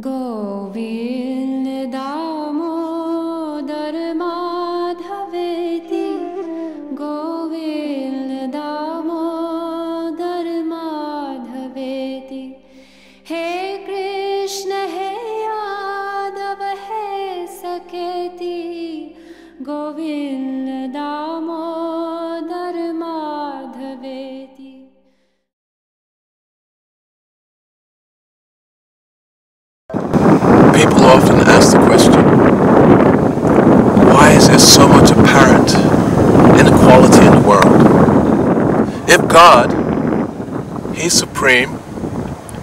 Govind Damodar Madhaveti, Govind Damodar Madhaveti. Hey Krishna, hey Yadav, hey Saketi, Govind Damodar Madhaveti. People often ask the question, why is there so much apparent inequality in the world? If God, He's supreme,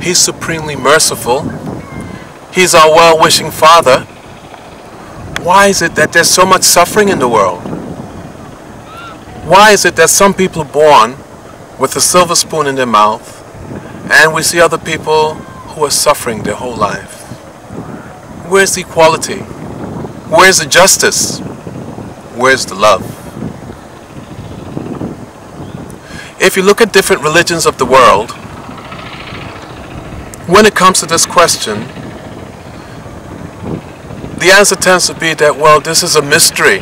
He's supremely merciful, He's our well-wishing Father, why is it that there's so much suffering in the world? Why is it that some people are born with a silver spoon in their mouth and we see other people who are suffering their whole life? Where's the equality? Where's the justice? Where's the love? If you look at different religions of the world, when it comes to this question, the answer tends to be that, well, this is a mystery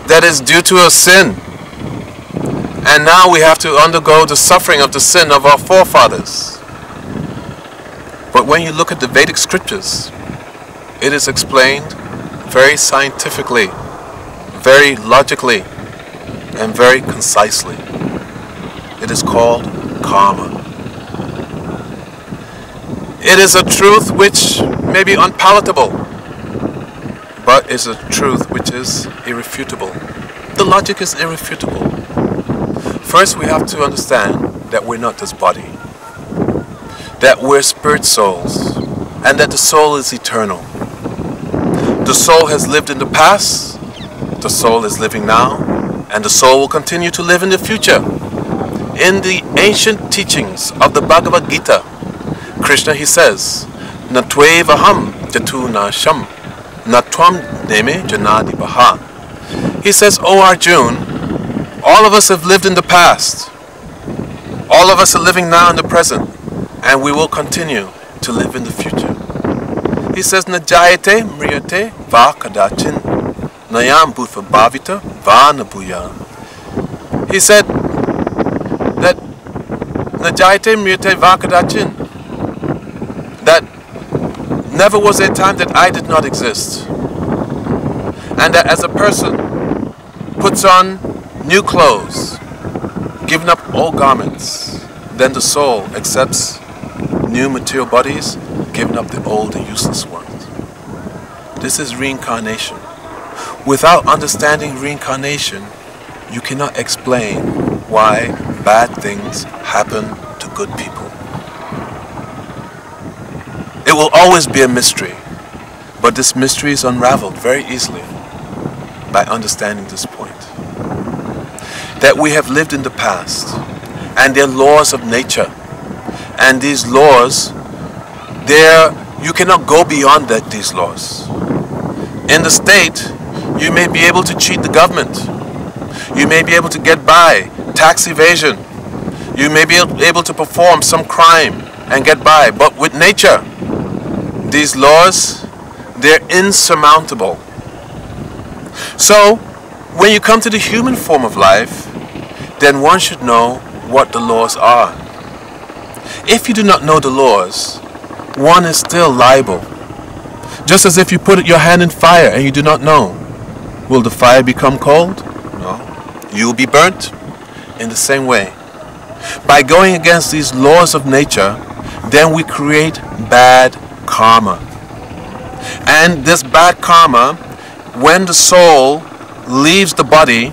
that is due to a sin. And now we have to undergo the suffering of the sin of our forefathers. But when you look at the Vedic scriptures, it is explained very scientifically, very logically, and very concisely. It is called karma. It is a truth which may be unpalatable, but is a truth which is irrefutable. The logic is irrefutable. First, we have to understand that we're not this body, that we're spirit souls, and that the soul is eternal. The soul has lived in the past, the soul is living now, and the soul will continue to live in the future. In the ancient teachings of the Bhagavad Gita, Krishna, he says, Natvevaham jatu nasham, natvam neme janadi baha. He says, O Arjun, all of us have lived in the past. All of us are living now in the present. And we will continue to live in the future. He says, Najayate mriyate va kadachin, nayam bhutva bhavita va nabuya. He said that Najayate mriyate va kadachin, that never was there a time that I did not exist. And that as a person puts on new clothes, giving up old garments, then the soul accepts new material bodies, giving up the old and useless ones. This is reincarnation. Without understanding reincarnation, you cannot explain why bad things happen to good people. It will always be a mystery, but this mystery is unraveled very easily by understanding this point. That we have lived in the past, and there are laws of nature. And these laws, you cannot go beyond these laws. In the state, you may be able to cheat the government. You may be able to get by, tax evasion. You may be able to perform some crime and get by. But with nature, these laws, they're insurmountable. So, when you come to the human form of life, then one should know what the laws are. If you do not know the laws, one is still liable. Just as if you put your hand in fire and you do not know, will the fire become cold? No. You will be burnt in the same way. By going against these laws of nature, then we create bad karma. And this bad karma, when the soul leaves the body,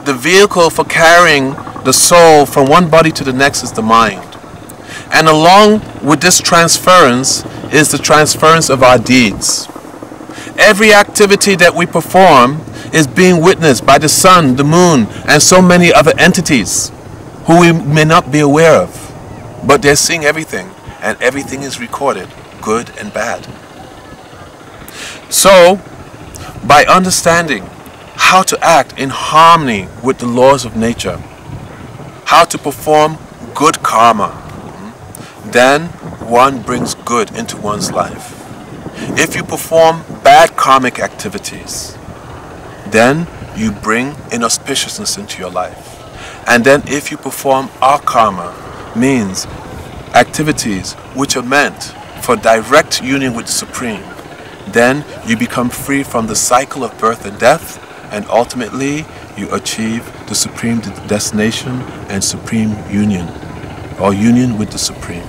the vehicle for carrying the soul from one body to the next is the mind. And along with this transference is the transference of our deeds. Every activity that we perform is being witnessed by the sun, the moon, and so many other entities who we may not be aware of. But they're seeing everything, and everything is recorded, good and bad. So, by understanding how to act in harmony with the laws of nature, how to perform good karma, then one brings good into one's life. If you perform bad karmic activities, then you bring inauspiciousness into your life. And then if you perform akarma, means activities which are meant for direct union with the Supreme, then you become free from the cycle of birth and death, and ultimately you achieve the supreme destination and supreme union, or union with the Supreme.